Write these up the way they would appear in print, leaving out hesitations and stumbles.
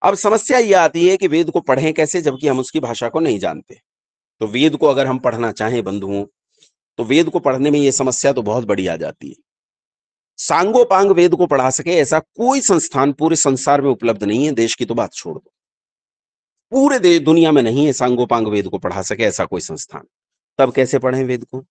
अब समस्या ये आती है कि वेद को पढ़ें कैसे, जबकि हम उसकी भाषा को नहीं जानते। तो वेद को अगर हम पढ़ना चाहें बंधुओं, तो वेद को पढ़ने में ये समस्या तो बहुत बड़ी आ जाती है। सांगोपांग वेद को पढ़ा सके ऐसा कोई संस्थान पूरे संसार में उपलब्ध नहीं है, देश की तो बात छोड़ दो। पूरे दुनिया में नहीं है सांगोपांग वेद को पढ़ा सके ऐसा कोई संस्थान। तब कैसे पढ़ें वेद को?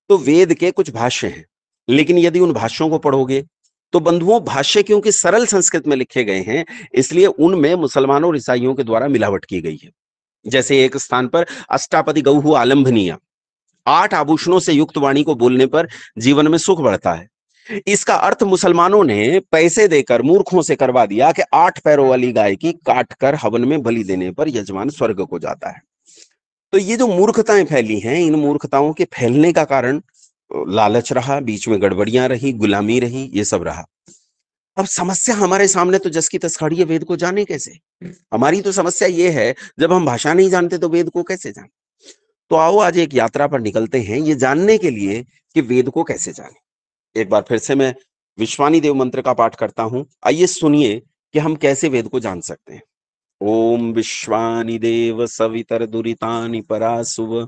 तो वेद के कुछ भाष्य हैं, लेकिन यदि उन भाष्यों को पढ़ोगे तो बंधुओं, भाष्य क्योंकि सरल संस्कृत में लिखे गए हैं, इसलिए उनमें मुसलमानों और ईसाइयों के द्वारा मिलावट की गई है। जैसे एक स्थान पर अष्टापदी गौहु आलंभनीय, 8 आभूषणों से युक्त वाणी को बोलने पर जीवन में सुख बढ़ता है। इसका अर्थ मुसलमानों ने पैसे देकर मूर्खों से करवा दिया कि 8 पैरों वाली गाय की काट कर हवन में बलि देने पर यजमान स्वर्ग को जाता है। तो ये जो मूर्खताएं फैली हैं, इन मूर्खताओं के फैलने का कारण लालच रहा, बीच में गड़बड़ियां रही, गुलामी रही, ये सब रहा। अब समस्या हमारे सामने तो जस की तस खड़ी है, वेद को जाने कैसे? हमारी तो समस्या ये है, जब हम भाषा नहीं जानते तो वेद को कैसे जाने? तो आओ आज एक यात्रा पर निकलते हैं, ये जानने के लिए कि वेद को कैसे जाने। एक बार फिर से मैं विश्वानी देव मंत्र का पाठ करता हूं। आइए सुनिए कि हम कैसे वेद को जान सकते हैं। ओम विश्वानि देव सवितर दुरितानि परासुव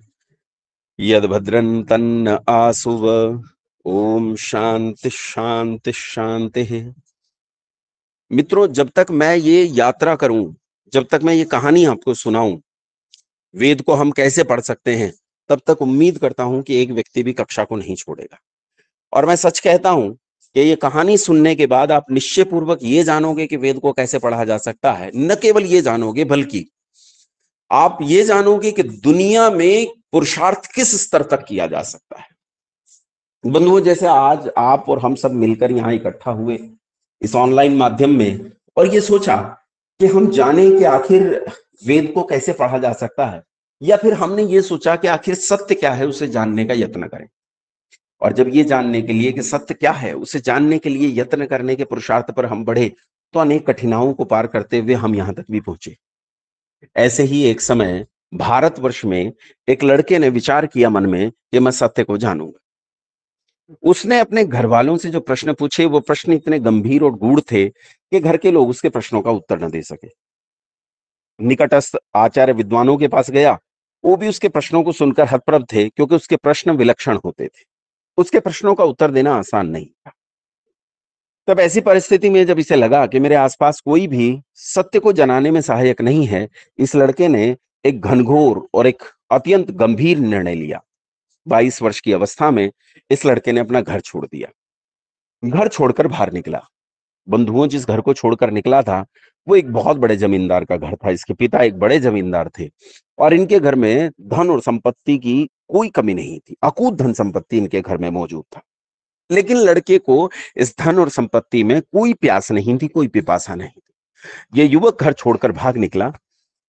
यद भद्रं तन्न आसुव। ओम शांति शांति शांति। मित्रों, जब तक मैं ये यात्रा करूं, जब तक मैं ये कहानी आपको सुनाऊं, वेद को हम कैसे पढ़ सकते हैं, तब तक उम्मीद करता हूं कि एक व्यक्ति भी कक्षा को नहीं छोड़ेगा। और मैं सच कहता हूं कि ये कहानी सुनने के बाद आप निश्चय पूर्वक ये जानोगे कि वेद को कैसे पढ़ा जा सकता है। न केवल ये जानोगे, बल्कि आप ये जानोगे कि दुनिया में पुरुषार्थ किस स्तर तक किया जा सकता है। बंधुओं, जैसे आज आप और हम सब मिलकर यहाँ इकट्ठा हुए इस ऑनलाइन माध्यम में, और ये सोचा कि हम जाने कि आखिर वेद को कैसे पढ़ा जा सकता है, या फिर हमने ये सोचा कि आखिर सत्य क्या है उसे जानने का यत्न करें। और जब ये जानने के लिए कि सत्य क्या है उसे जानने के लिए यत्न करने के पुरुषार्थ पर हम बढ़े, तो अनेक कठिनाइयों को पार करते हुए हम यहां तक भी पहुंचे। ऐसे ही एक समय भारतवर्ष में एक लड़के ने विचार किया मन में कि मैं सत्य को जानूंगा। उसने अपने घर वालों से जो प्रश्न पूछे, वो प्रश्न इतने गंभीर और गूढ़ थे कि घर के लोग उसके प्रश्नों का उत्तर न दे सके। निकटस्थ आचार्य विद्वानों के पास गया, वो भी उसके प्रश्नों को सुनकर हतप्रभ थे, क्योंकि उसके प्रश्न विलक्षण होते थे। उसके प्रश्नों का उत्तर देना आसान नहीं था। तब ऐसी परिस्थिति में जब इसे लगा कि मेरे आसपास कोई भी सत्य को जनाने में सहायक नहीं है, इस लड़के ने एक घनघोर और एक अत्यंत गंभीर निर्णय लिया। 22 वर्ष की अवस्था में इस लड़के ने अपना घर छोड़ दिया, घर छोड़कर बाहर निकला। बंधुओं, जिस घर को छोड़कर निकला था वो एक बहुत बड़े जमींदार का घर था। इसके पिता एक बड़े जमींदार थे और इनके घर में धन और संपत्ति की कोई कमी नहीं थी। अकूत धन संपत्ति इनके घर में मौजूद था। लेकिन लड़के को इस धन और संपत्ति में कोई प्यास नहीं थी, कोई पिपासा नहीं थी। ये युवक घर छोड़कर भाग निकला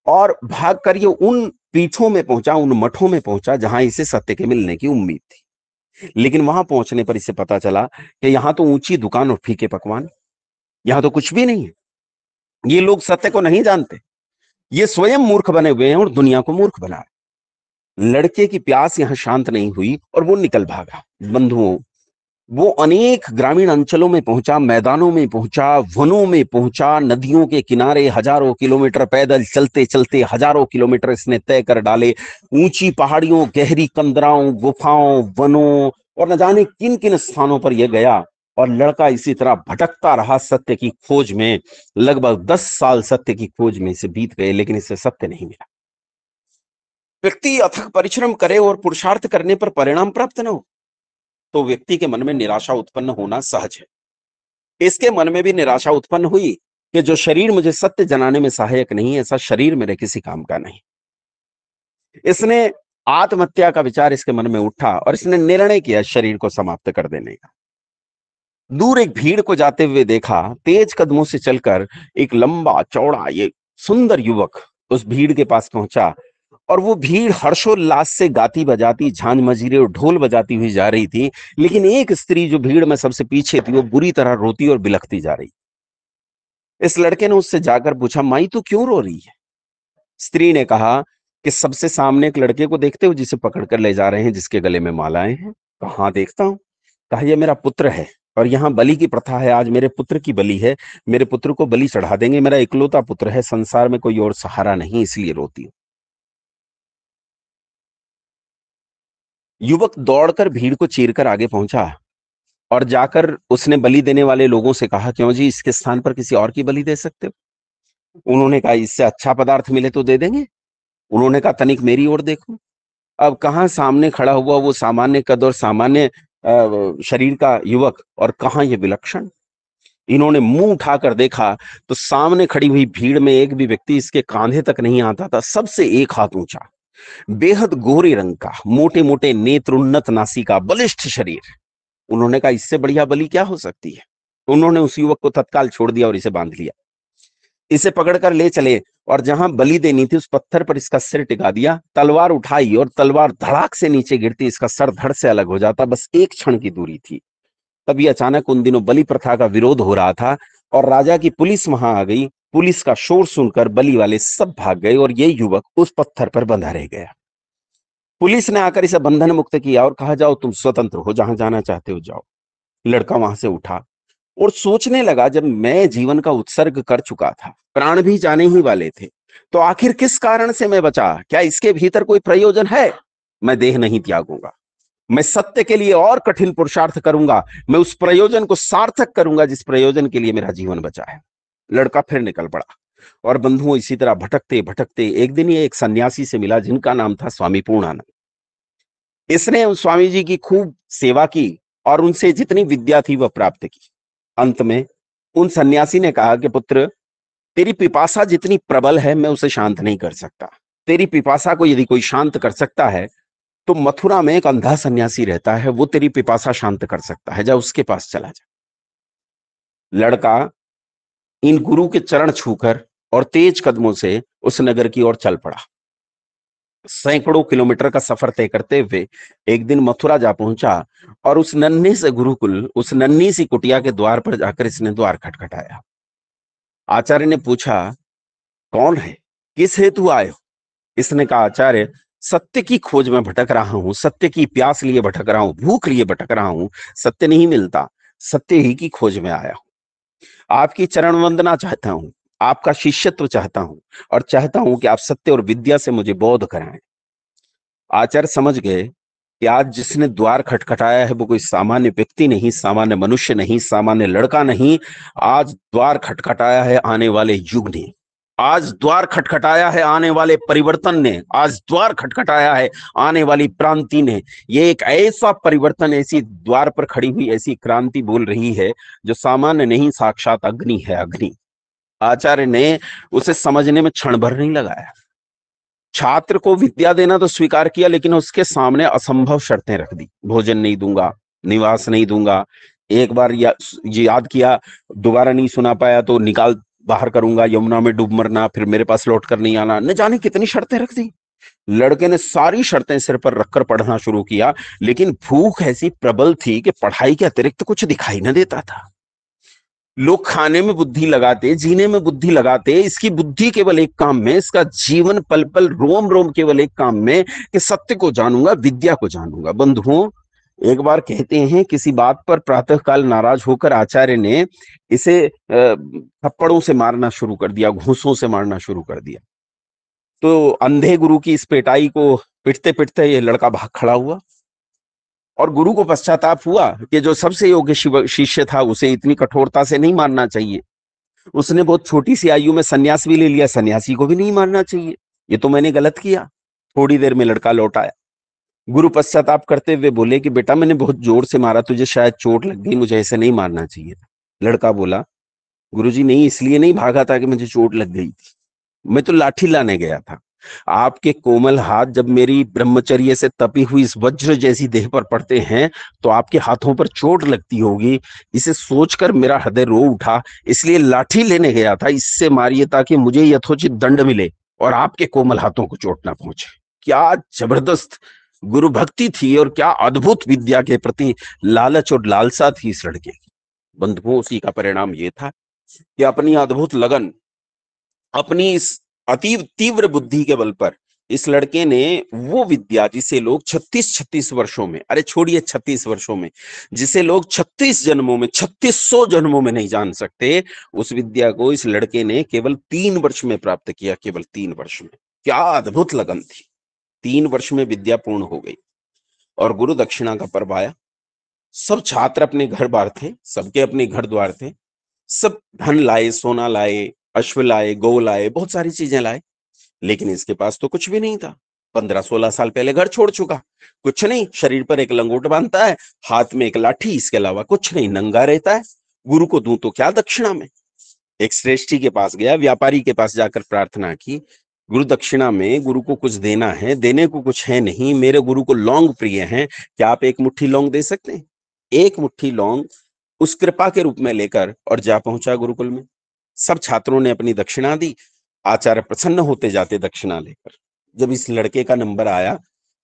और भाग कर ये उन पीठों में पहुंचा, उन मठों में पहुंचा जहां इसे सत्य के मिलने की उम्मीद थी। लेकिन वहां पहुंचने पर इसे पता चला कि यहां तो ऊंची दुकान और फीके पकवान, यहां तो कुछ भी नहीं है। ये लोग सत्य को नहीं जानते, ये स्वयं मूर्ख बने हुए हैं और दुनिया को मूर्ख बना रहे। लड़के की प्यास यहां शांत नहीं हुई और वो निकल भागा। बंधुओं, वो अनेक ग्रामीण अंचलों में पहुंचा, मैदानों में पहुंचा, वनों में पहुंचा, नदियों के किनारे हजारों किलोमीटर पैदल चलते चलते हजारों किलोमीटर इसने तय कर डाले। ऊंची पहाड़ियों, गहरी कंदराओं, गुफाओं, वनों और न जाने किन किन स्थानों पर यह गया। और लड़का इसी तरह भटकता रहा सत्य की खोज में। लगभग 10 साल सत्य की खोज में इसे बीत गए, लेकिन इसे सत्य नहीं मिला। व्यक्ति अथक परिश्रम करे और पुरुषार्थ करने पर परिणाम प्राप्त न हो, तो व्यक्ति के मन में निराशा उत्पन्न होना सहज है। इसके मन में भी निराशा उत्पन्न हुई कि जो शरीर मुझे सत्य जनाने में सहायक नहीं है, ऐसा शरीर मेरे किसी काम का नहीं। इसने आत्महत्या का विचार इसके मन में उठा और इसने निर्णय किया शरीर को समाप्त कर देने का। दूर एक भीड़ को जाते हुए देखा, तेज कदमों से चलकर एक लंबा चौड़ा ये सुंदर युवक उस भीड़ के पास पहुंचा और वो भीड़ हर्षोल्लास से गाती बजाती, झांझ मजीरे और ढोल बजाती हुई जा रही थी। लेकिन एक स्त्री जो भीड़ में सबसे पीछे थी, वो बुरी तरह रोती और बिलखती जा रही। इस लड़के ने उससे जाकर पूछा, माई तू क्यों रो रही है? स्त्री ने कहा कि सबसे सामने एक लड़के को देखते हो जिसे पकड़ कर ले जा रहे हैं, जिसके गले में मालाएं हैं? कहा, हाँ देखता हूं। कहा, यह मेरा पुत्र है, और यहाँ बलि की प्रथा है। आज मेरे पुत्र की बलि है, मेरे पुत्र को बलि चढ़ा देंगे, मेरा इकलौता पुत्र है, संसार में कोई और सहारा नहीं, इसलिए रोती हूं। युवक दौड़कर भीड़ को चीरकर आगे पहुंचा और जाकर उसने बलि देने वाले लोगों से कहा, क्यों जी, इसके स्थान पर किसी और की बलि दे सकते हो? उन्होंने कहा, इससे अच्छा पदार्थ मिले तो दे देंगे। उन्होंने कहा, तनिक मेरी ओर देखो। अब कहाँ सामने खड़ा हुआ वो सामान्य कद और सामान्य शरीर का युवक, और कहाँ ये विलक्षण। इन्होंने मुंह उठाकर देखा तो सामने खड़ी हुई भीड़ में एक भी व्यक्ति इसके कांधे तक नहीं आता था, सबसे एक हाथ ऊंचा, बेहद गोरे रंग का, मोटे मोटे नेत्र, उन्नत नासिका, बलिष्ठ शरीर। उन्होंने कहा, इससे बढ़िया बलि क्या हो सकती है। उन्होंने उस युवक को तत्काल छोड़ दिया और इसे बांध लिया। इसे पकड़कर ले चले और जहां बलि देनी थी उस पत्थर पर इसका सिर टिका दिया। तलवार उठाई और तलवार धड़ाक से नीचे गिरती, इसका सर धड़ से अलग हो जाता। बस एक क्षण की दूरी थी। तभी अचानक उन दिनों बलि प्रथा का विरोध हो रहा था और राजा की पुलिस वहां आ गई। पुलिस का शोर सुनकर बलि वाले सब भाग गए और ये युवक उस पत्थर पर बंधा रह गया। पुलिस ने आकर इसे बंधन मुक्त किया और कहा, जाओ, तुम स्वतंत्र हो, जहां जाना चाहते हो जाओ। लड़का वहां से उठा और सोचने लगा, जब मैं जीवन का उत्सर्ग कर चुका था, प्राण भी जाने ही वाले थे, तो आखिर किस कारण से मैं बचा? क्या इसके भीतर कोई प्रयोजन है? मैं देह नहीं त्यागूंगा, मैं सत्य के लिए और कठिन पुरुषार्थ करूंगा, मैं उस प्रयोजन को सार्थक करूंगा जिस प्रयोजन के लिए मेरा जीवन बचा है। लड़का फिर निकल पड़ा और बंधुओं, इसी तरह भटकते भटकते एक दिन ये एक सन्यासी से मिला जिनका नाम था स्वामी पूर्णानंद। इसने उस स्वामी जी की खूब सेवा की और उनसे जितनी विद्या थी वह प्राप्त की। अंत में उन सन्यासी ने कहा कि पुत्र, तेरी पिपासा जितनी प्रबल है, मैं उसे शांत नहीं कर सकता। तेरी पिपासा को यदि कोई शांत कर सकता है तो मथुरा में एक अंधा सन्यासी रहता है, वो तेरी पिपासा शांत कर सकता है, जा उसके पास चला जा। लड़का इन गुरु के चरण छूकर और तेज कदमों से उस नगर की ओर चल पड़ा। सैकड़ों किलोमीटर का सफर तय करते हुए एक दिन मथुरा जा पहुंचा और उस नन्हे से गुरुकुल, उस नन्ही सी कुटिया के द्वार पर जाकर इसने द्वार खटखटाया। आचार्य ने पूछा, कौन है, किस हेतु आए हो? इसने कहा, आचार्य, सत्य की खोज में भटक रहा हूं, सत्य की प्यास लिए भटक रहा हूं, भूख लिए भटक रहा हूं, सत्य नहीं मिलता, सत्य ही की खोज में आया हूं। आपकी चरण वंदना चाहता हूं, आपका शिष्यत्व चाहता हूं और चाहता हूं कि आप सत्य और विद्या से मुझे बोध कराएं। आचार्य समझ गए कि आज जिसने द्वार खटखटाया है वो कोई सामान्य व्यक्ति नहीं, सामान्य मनुष्य नहीं, सामान्य लड़का नहीं। आज द्वार खटखटाया है आने वाले युग ने, आज द्वार खटखटाया है आने वाले परिवर्तन ने, आज द्वार खटखटाया है आने वाली क्रांति ने। ये एक ऐसा परिवर्तन, ऐसी द्वार पर खड़ी हुई ऐसी क्रांति बोल रही है जो सामान्य नहीं, साक्षात अग्नि है, अग्नि। आचार्य ने उसे समझने में क्षण भर नहीं लगाया। छात्र को विद्या देना तो स्वीकार किया, लेकिन उसके सामने असंभव शर्तें रख दी। भोजन नहीं दूंगा, निवास नहीं दूंगा, एक बार याद किया, दोबारा नहीं सुना पाया तो निकाल बाहर करूंगा, यमुना में डूब मरना, फिर मेरे पास लौट कर नहीं आना, न जाने कितनी शर्तें रख दी। लड़के ने सारी शर्तें सिर पर रखकर पढ़ना शुरू किया, लेकिन भूख ऐसी प्रबल थी कि पढ़ाई के अतिरिक्त कुछ दिखाई न देता था। लोग खाने में बुद्धि लगाते, जीने में बुद्धि लगाते, इसकी बुद्धि केवल एक काम में, इसका जीवन पल पल, रोम रोम केवल एक काम में कि सत्य को जानूंगा, विद्या को जानूंगा। बंधुओं, एक बार कहते हैं किसी बात पर प्रातःकाल नाराज होकर आचार्य ने इसे थप्पड़ों से मारना शुरू कर दिया, घूंसों से मारना शुरू कर दिया। तो अंधे गुरु की इस पेटाई को पिटते पिटते ये लड़का भाग खड़ा हुआ और गुरु को पश्चाताप हुआ कि जो सबसे योग्य शिष्य था उसे इतनी कठोरता से नहीं मारना चाहिए। उसने बहुत छोटी सी आयु में सन्यास भी ले लिया, सन्यासी को भी नहीं मारना चाहिए, ये तो मैंने गलत किया। थोड़ी देर में लड़का लौट आया। गुरु पश्चाताप करते हुए बोले कि बेटा, मैंने बहुत जोर से मारा, तुझे शायद चोट लग गई, मुझे ऐसे नहीं मारना चाहिए था। लड़का बोला, गुरुजी, नहीं, इसलिए नहीं भागा था कि मुझे चोट लग गई थी, मैं तो लाठी लाने गया था। आपके कोमल हाथ जब मेरी ब्रह्मचर्य से तपी हुई इस वज्र जैसी देह पर पड़ते हैं तो आपके हाथों पर चोट लगती होगी, इसे सोचकर मेरा हृदय रो उठा, इसलिए लाठी लेने गया था। इससे मारिए ताकि मुझे यथोचित दंड मिले और आपके कोमल हाथों को चोट ना पहुंचे। क्या जबरदस्त गुरु भक्ति थी और क्या अद्भुत विद्या के प्रति लालच और लालसा थी इस लड़के की। बंधुओं, उसी का परिणाम ये था कि अपनी अद्भुत लगन, अपनी इस अति तीव्र बुद्धि के बल पर इस लड़के ने वो विद्या जिसे लोग 36 वर्षों में, अरे छोड़िए 36 वर्षों में, जिसे लोग 36 जन्मों में, 3600 जन्मों में नहीं जान सकते, उस विद्या को इस लड़के ने केवल 3 वर्ष में प्राप्त किया, केवल 3 वर्ष में। क्या अद्भुत लगन थी। 3 वर्ष में विद्या पूर्ण हो गई और गुरु दक्षिणा का पर्व आया। सब छात्र अपने घर बार थे, सबके अपने घर द्वार थे, सब धन लाए, सोना लाए, अश्व लाए, गौ लाए, बहुत सारी चीजें लाए, लेकिन इसके पास तो कुछ भी नहीं था। 15-16 साल पहले घर छोड़ चुका, कुछ नहीं, शरीर पर एक लंगोट बांधता है, हाथ में एक लाठी, इसके अलावा कुछ नहीं, नंगा रहता है। गुरु को दूं तो क्या दक्षिणा में? एक श्रेष्ठी के पास गया, व्यापारी के पास जाकर प्रार्थना की, गुरु दक्षिणा में गुरु को कुछ देना है, देने को कुछ है नहीं, मेरे गुरु को लौंग प्रिय हैं, क्या आप एक मुट्ठी लौंग दे सकते हैं? एक मुट्ठी लौंग उस कृपा के रूप में लेकर और जा पहुंचा गुरुकुल में। सब छात्रों ने अपनी दक्षिणा दी, आचार्य प्रसन्न होते जाते दक्षिणा लेकर। जब इस लड़के का नंबर आया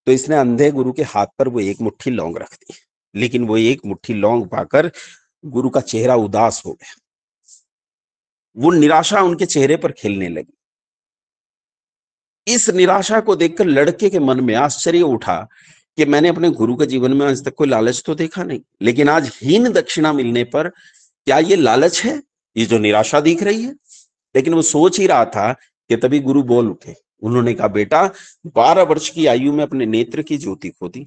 तो इसने अंधे गुरु के हाथ पर वो एक मुट्ठी लौंग रख दी, लेकिन वो एक मुट्ठी लौंग पाकर गुरु का चेहरा उदास हो गया, वो निराशा उनके चेहरे पर खिलने लगी। इस निराशा को देखकर लड़के के मन में आश्चर्य उठा कि मैंने अपने गुरु के जीवन में आज तक कोई लालच तो देखा नहीं, लेकिन आज हीन दक्षिणा मिलने पर क्या ये लालच है, ये जो निराशा दिख रही है? लेकिन वो सोच ही रहा था कि तभी गुरु बोल उठे। उन्होंने कहा, बेटा 12 वर्ष की आयु में अपने नेत्र की ज्योति खो दी,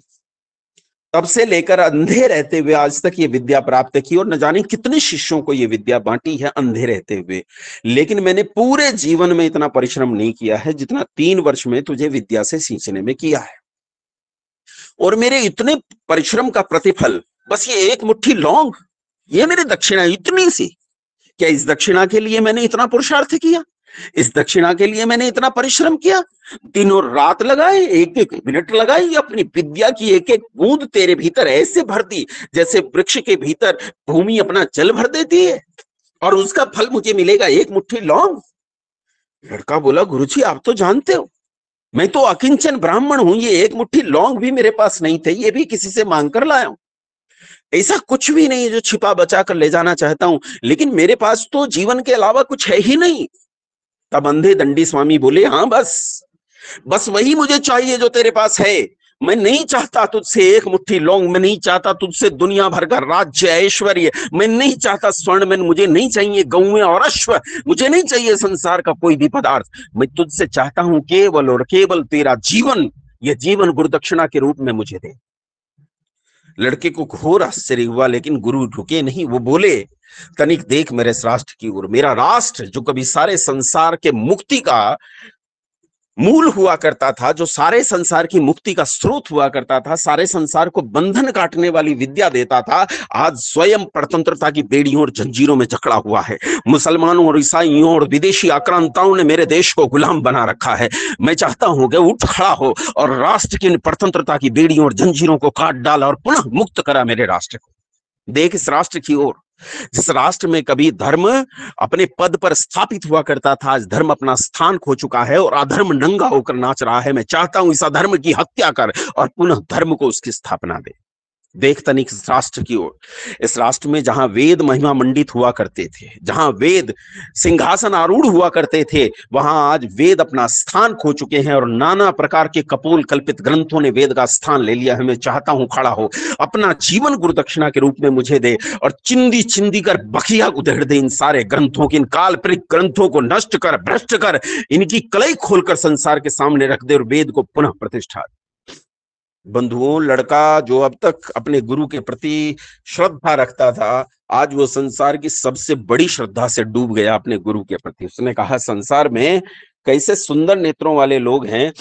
तब से लेकर अंधे रहते हुए आज तक ये विद्या प्राप्त की, और न जाने कितने शिष्यों को ये विद्या बांटी है अंधे रहते हुए, लेकिन मैंने पूरे जीवन में इतना परिश्रम नहीं किया है जितना 3 वर्ष में तुझे विद्या से सींचने में किया है। और मेरे इतने परिश्रम का प्रतिफल बस ये एक मुट्ठी लौंग, ये मेरी दक्षिणा इतनी सी। क्या इस दक्षिणा के लिए मैंने इतना पुरुषार्थ किया? इस दक्षिणा के लिए मैंने इतना परिश्रम किया, दिनों रात लगाए, एक एक मिनट लगाई, अपनी विद्या की एक एक बूंद तेरे भीतर ऐसे भर दी जैसे वृक्ष के भीतर भूमि अपना जल भर देती है, और उसका फल मुझे मिलेगा एक मुट्ठी लौंग? लड़का बोला, गुरुजी आप तो जानते हो मैं तो अकिंचन ब्राह्मण हूं, ये एक मुट्ठी लौंग भी मेरे पास नहीं थे, ये भी किसी से मांग कर लाया हूं। ऐसा कुछ भी नहीं है जो छिपा बचा कर ले जाना चाहता हूं, लेकिन मेरे पास तो जीवन के अलावा कुछ है ही नहीं। तब अंधे दंडी स्वामी बोले, हाँ बस वही मुझे चाहिए जो तेरे पास है। मैं नहीं चाहता तुझसे एक मुट्ठी लौंग, मैं नहीं चाहता तुझसे दुनिया भर का राज्य ऐश्वर्य, मैं नहीं चाहता स्वर्ण, में मुझे नहीं चाहिए गौएं और अश्व, मुझे नहीं चाहिए संसार का कोई भी पदार्थ। मैं तुझसे चाहता हूं केवल और केवल तेरा जीवन, यह जीवन गुरुदक्षिणा के रूप में मुझे दे। लड़के को घोर आश्चर्य हुआ, लेकिन गुरु रुके नहीं। वो बोले, तनिक देख मेरे राष्ट्र की ओर। मेरा राष्ट्र जो कभी सारे संसार के मुक्ति का मूल हुआ करता था, जो सारे संसार की मुक्ति का स्रोत हुआ करता था, सारे संसार को बंधन काटने वाली विद्या देता था, आज स्वयं परतंत्रता की बेड़ियों और जंजीरों में जकड़ा हुआ है। मुसलमानों और ईसाइयों और विदेशी आक्रांताओं ने मेरे देश को गुलाम बना रखा है। मैं चाहता हूं कि उठ खड़ा हो और राष्ट्र की परतंत्रता की बेड़ियों और जंजीरों को काट डाला और पुनः मुक्त करा मेरे राष्ट्र को। देख इस राष्ट्र की ओर, जिस राष्ट्र में कभी धर्म अपने पद पर स्थापित हुआ करता था, आज धर्म अपना स्थान खो चुका है और अधर्म नंगा होकर नाच रहा है। मैं चाहता हूं इस अधर्म की हत्या कर और पुनः धर्म को उसकी स्थापना दे। देख तनिक इस राष्ट्र की ओर, इस राष्ट्र में जहां वेद महिमा मंडित हुआ करते थे, जहां वेद सिंहासन आरूढ़ हुआ करते थे, वहां आज वेद अपना स्थान खो चुके हैं और नाना प्रकार के कपोल कल्पित ग्रंथों ने वेद का स्थान ले लिया है। मैं चाहता हूं खड़ा हो, अपना जीवन गुरुदक्षिणा के रूप में मुझे दे और चिंदी चिंदी कर बखिया उधेड़ दे इन सारे ग्रंथों की, इन काल्पनिक ग्रंथों को नष्ट कर, भ्रष्ट कर, इनकी कलई खोलकर संसार के सामने रख दे और वेद को पुनः प्रतिष्ठा दे। बंधुओं, लड़का जो अब तक अपने गुरु के प्रति श्रद्धा रखता था, आज वो संसार की सबसे बड़ी श्रद्धा से डूब गया अपने गुरु के प्रति। उसने कहा, संसार में कैसे सुंदर नेत्रों वाले लोग हैं,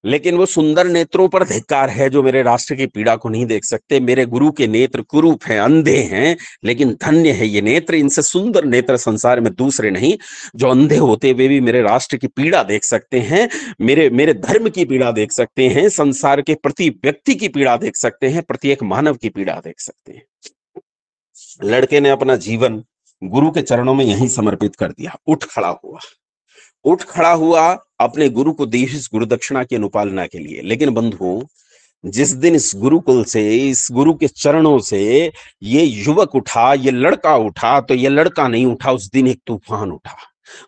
लेकिन वो सुंदर नेत्रों पर धिक्कार है जो मेरे राष्ट्र की पीड़ा को नहीं देख सकते। मेरे गुरु के नेत्र कुरूप हैं, अंधे हैं, लेकिन धन्य है ये नेत्र, इनसे सुंदर नेत्र संसार में दूसरे नहीं, जो अंधे होते हुए भी मेरे राष्ट्र की पीड़ा देख सकते हैं, मेरे धर्म की पीड़ा देख सकते हैं, संसार के प्रति व्यक्ति की पीड़ा देख सकते हैं, प्रत्येक मानव की पीड़ा देख सकते हैं। लड़के ने अपना जीवन गुरु के चरणों में यहीं समर्पित कर दिया। उठ खड़ा हुआ अपने गुरु को दी इस गुरुदक्षिणा की अनुपालना के लिए। लेकिन बंधुओं, जिस दिन इस गुरुकुल से, इस गुरु के चरणों से ये युवक उठा, ये लड़का उठा, तो ये लड़का नहीं उठा, उस दिन एक तूफान उठा।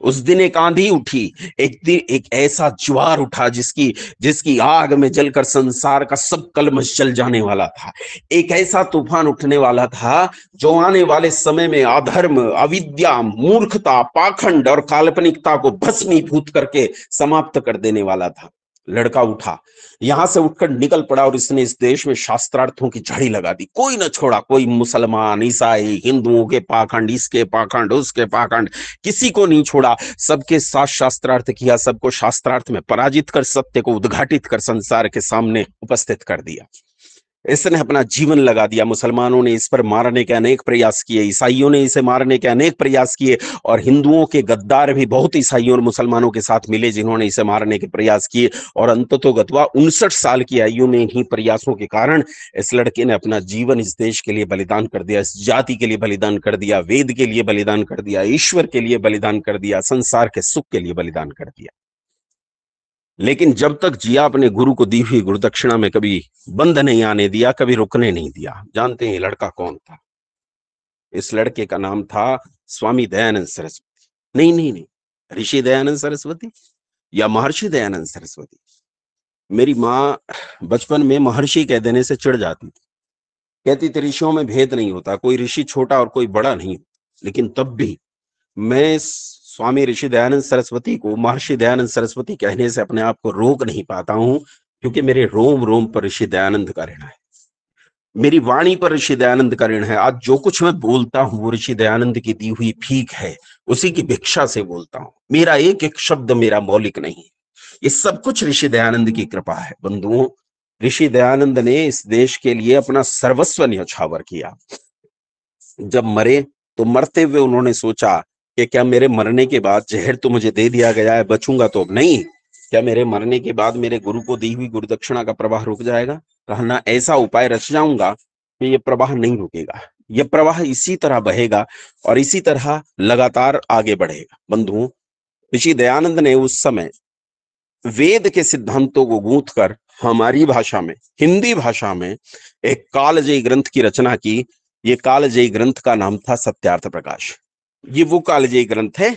उस दिन एक आंधी उठी, एक दिन एक ऐसा ज्वार उठा जिसकी जिसकी आग में जलकर संसार का सब कलमश जल जाने वाला था। एक ऐसा तूफान उठने वाला था जो आने वाले समय में अधर्म, अविद्या, मूर्खता, पाखंड और काल्पनिकता को भस्मीभूत करके समाप्त कर देने वाला था। लड़का उठा, यहां से उठकर निकल पड़ा और इसने इस देश में शास्त्रार्थों की झड़ी लगा दी। कोई न छोड़ा, कोई मुसलमान, ईसाई, हिंदुओं के पाखंड, इसके पाखंड, उसके पाखंड, किसी को नहीं छोड़ा। सबके साथ शास्त्रार्थ किया, सबको शास्त्रार्थ में पराजित कर सत्य को उद्घाटित कर संसार के सामने उपस्थित कर दिया। इसने अपना जीवन लगा दिया। मुसलमानों ने इस पर मारने के अनेक प्रयास किए, ईसाइयों ने इसे मारने के अनेक प्रयास किए, और हिंदुओं के गद्दार भी बहुत ईसाइयों और मुसलमानों के साथ मिले जिन्होंने इसे मारने के प्रयास किए। और अंततोगत्वा 59 साल की आयु में इन्हीं प्रयासों के कारण इस लड़के ने अपना जीवन इस देश के लिए बलिदान कर दिया, इस जाति के लिए बलिदान कर दिया, वेद के लिए बलिदान कर दिया, ईश्वर के लिए बलिदान कर दिया, संसार के सुख के लिए बलिदान कर दिया। लेकिन जब तक जिया अपने गुरु को दी हुई गुरुदक्षिणा में कभी बंद नहीं आने दिया, कभी रुकने नहीं दिया। जानते हैं लड़का कौन था? इस लड़के का नाम था स्वामी दयानंद सरस्वती। नहीं नहीं नहीं, ऋषि दयानंद सरस्वती या महर्षि दयानंद सरस्वती। मेरी माँ बचपन में महर्षि कह देने से चिढ़ जाती थी, कहती थी ऋषियों में भेद नहीं होता, कोई ऋषि छोटा और कोई बड़ा नहीं। लेकिन तब भी मैं स्वामी ऋषि दयानंद सरस्वती को महर्षि दयानंद सरस्वती कहने से अपने आप को रोक नहीं पाता हूं, क्योंकि मेरे रोम रोम पर ऋषि दयानंद का ऋण है, मेरी वाणी पर ऋषि दयानंद का ऋण है। आज जो कुछ मैं बोलता हूं वो ऋषि दयानंद की दी हुई भीख है, उसी की भिक्षा से बोलता हूं। मेरा एक एक शब्द मेरा मौलिक नहीं, ये सब कुछ ऋषि दयानंद की कृपा है। बंधुओं, ऋषि दयानंद ने इस देश के लिए अपना सर्वस्व न्यौछावर किया। जब मरे तो मरते हुए उन्होंने सोचा कि क्या मेरे मरने के बाद जहर तो मुझे दे दिया गया है, बचूंगा तो अब नहीं, क्या मेरे मरने के बाद मेरे गुरु को दी हुई गुरुदक्षिणा का प्रवाह रुक जाएगा? कहा ना, ऐसा उपाय रच जाऊंगा कि ये प्रवाह नहीं रुकेगा, ये प्रवाह इसी तरह बहेगा और इसी तरह लगातार आगे बढ़ेगा। बंधुओं, ऋषि दयानंद ने उस समय वेद के सिद्धांतों को गूंथ कर हमारी भाषा में, हिंदी भाषा में एक कालजयी ग्रंथ की रचना की। ये कालजयी ग्रंथ का नाम था सत्यार्थ प्रकाश। ये वो कालजयी ग्रंथ है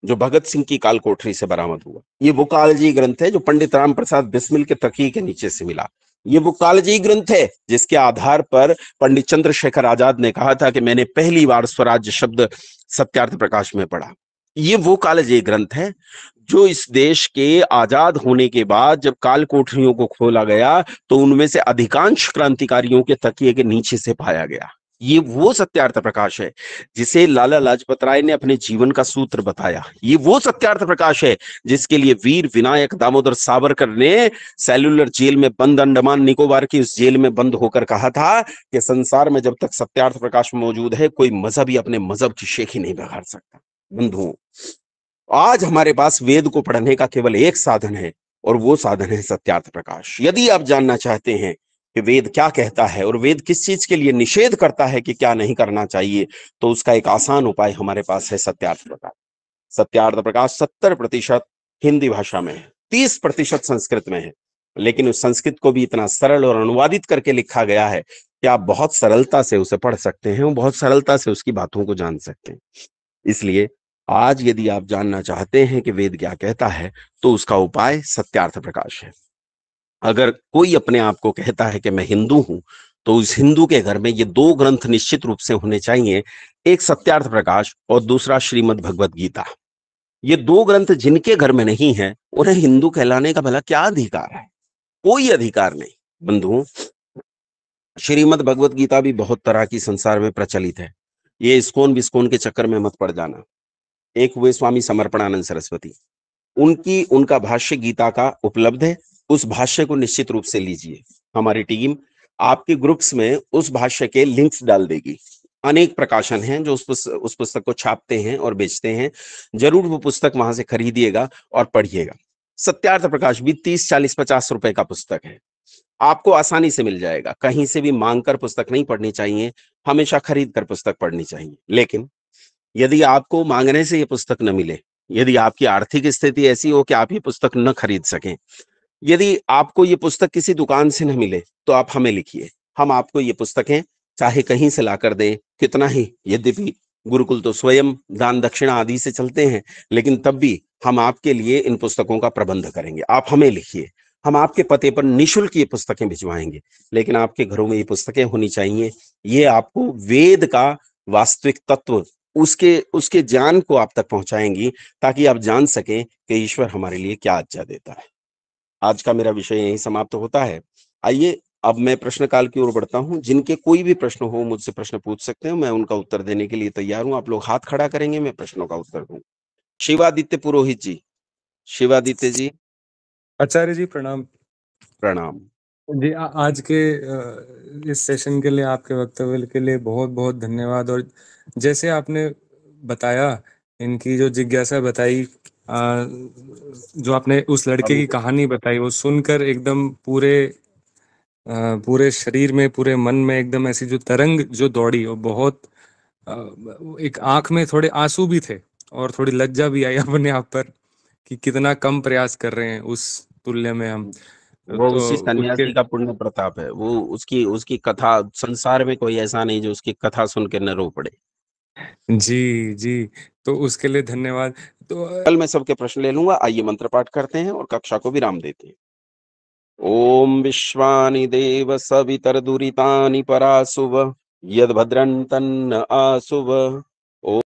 जो भगत सिंह की काल कोठरी से बरामद हुआ। ये वो कालजयी ग्रंथ है जो पंडित राम प्रसाद बिस्मिल के तकिए के नीचे से मिला। ये वो कालजयी ग्रंथ है जिसके आधार पर पंडित चंद्रशेखर आजाद ने कहा था कि मैंने पहली बार स्वराज्य शब्द सत्यार्थ प्रकाश में पढ़ा। ये वो कालजयी ग्रंथ है जो इस देश के आजाद होने के बाद जब काल कोठरियों को खोला गया तो उनमें से अधिकांश क्रांतिकारियों के तकिए के नीचे से पाया गया। ये वो सत्यार्थ प्रकाश है जिसे लाला लाजपत राय ने अपने जीवन का सूत्र बताया। ये वो सत्यार्थ प्रकाश है जिसके लिए वीर विनायक दामोदर सावरकर ने सेल्युलर जेल में बंद, अंडमान निकोबार की उस जेल में बंद होकर कहा था कि संसार में जब तक सत्यार्थ प्रकाश मौजूद है कोई मजहबी अपने मजहब की शेखी नहीं बघाड़ सकता। बंधुओं, आज हमारे पास वेद को पढ़ने का केवल एक साधन है और वो साधन है सत्यार्थ प्रकाश। यदि आप जानना चाहते हैं कि वेद क्या कहता है और वेद किस चीज के लिए निषेध करता है कि क्या नहीं करना चाहिए, तो उसका एक आसान उपाय हमारे पास है सत्यार्थ प्रकाश। सत्यार्थ प्रकाश 70% हिंदी भाषा में है, 30% संस्कृत में है, लेकिन उस संस्कृत को भी इतना सरल और अनुवादित करके लिखा गया है कि आप बहुत सरलता से उसे पढ़ सकते हैं और बहुत सरलता से उसकी बातों को जान सकते हैं। इसलिए आज यदि आप जानना चाहते हैं कि वेद क्या कहता है तो उसका उपाय सत्यार्थ प्रकाश है। अगर कोई अपने आप को कहता है कि मैं हिंदू हूं तो उस हिंदू के घर में ये दो ग्रंथ निश्चित रूप से होने चाहिए, एक सत्यार्थ प्रकाश और दूसरा श्रीमद् भगवत गीता। ये दो ग्रंथ जिनके घर में नहीं है उन्हें हिंदू कहलाने का भला क्या अधिकार है? कोई अधिकार नहीं। बंधुओं, श्रीमद् भगवत गीता भी बहुत तरह की संसार में प्रचलित है, ये इस्कॉन विस्कॉन के चक्कर में मत पड़ जाना। एक हुए स्वामी समर्पणानंद सरस्वती, उनका भाष्य गीता का उपलब्ध है, उस भाष्य को निश्चित रूप से लीजिए। हमारी टीम आपके ग्रुप्स में उस भाष्य के लिंक्स डाल देगी। अनेक प्रकाशन हैं जो उस पुस्तक को छापते हैं और बेचते हैं, जरूर वो पुस्तक वहां से खरीदिएगा और पढ़िएगा। सत्यार्थ प्रकाश भी 30, 40, 50 रुपए का पुस्तक है, आपको आसानी से मिल जाएगा। कहीं से भी मांगकर पुस्तक नहीं पढ़नी चाहिए, हमेशा खरीद कर पुस्तक पढ़नी चाहिए। लेकिन यदि आपको मांगने से ये पुस्तक न मिले, यदि आपकी आर्थिक स्थिति ऐसी हो कि आप ये पुस्तक न खरीद सकें, यदि आपको ये पुस्तक किसी दुकान से न मिले, तो आप हमें लिखिए, हम आपको ये पुस्तकें चाहे कहीं से लाकर दें, कितना ही यद्यपि गुरुकुल तो स्वयं दान दक्षिणा आदि से चलते हैं, लेकिन तब भी हम आपके लिए इन पुस्तकों का प्रबंध करेंगे। आप हमें लिखिए, हम आपके पते पर निःशुल्क ये पुस्तकें भिजवाएंगे, लेकिन आपके घरों में ये पुस्तकें होनी चाहिए। ये आपको वेद का वास्तविक तत्व, उसके उसके ज्ञान को आप तक पहुंचाएंगी, ताकि आप जान सकें कि ईश्वर हमारे लिए क्या आज्ञा देता है। आज का मेरा विषय यहीं समाप्त होता है। आइए अब मैं प्रश्न काल की ओर बढ़ता हूँ। जिनके कोई भी प्रश्न हो मुझसे प्रश्न पूछ सकते हैं, मैं उनका उत्तर देने के लिए तैयार हूँ। आप लोग हाथ खड़ा करेंगे, मैं प्रश्नों का उत्तर दूँ। शिवादित्य पुरोहित जी, शिवादित्य जी, आचार्य जी प्रणाम। प्रणाम। जी आज के इस सेशन के लिए, आपके वक्तव्य के लिए बहुत बहुत धन्यवाद। और जैसे आपने बताया, इनकी जो जिज्ञासा बताई, जो आपने उस लड़के की कहानी बताई, वो सुनकर एकदम पूरे शरीर में, पूरे मन में एकदम ऐसी जो तरंग जो दौड़ी, वो बहुत एक आंख में थोड़े आंसू भी थे और थोड़ी लज्जा भी आई अपने आप पर कि कितना कम प्रयास कर रहे हैं उस तुल्य में हम। वो तो उसी उसके सन्यासी का पुण्य प्रताप है। वो उसकी उसकी कथा, संसार में कोई ऐसा नहीं जो उसकी कथा सुन के न रो पड़े। जी जी, तो उसके लिए धन्यवाद। तो कल मैं सबके प्रश्न ले लूंगा। आइए मंत्र पाठ करते हैं और कक्षा को विराम देते हैं। ओम विश्वानि देव सवितर्दुरितानि परासुव, यद्भद्रं तन्न आसुव।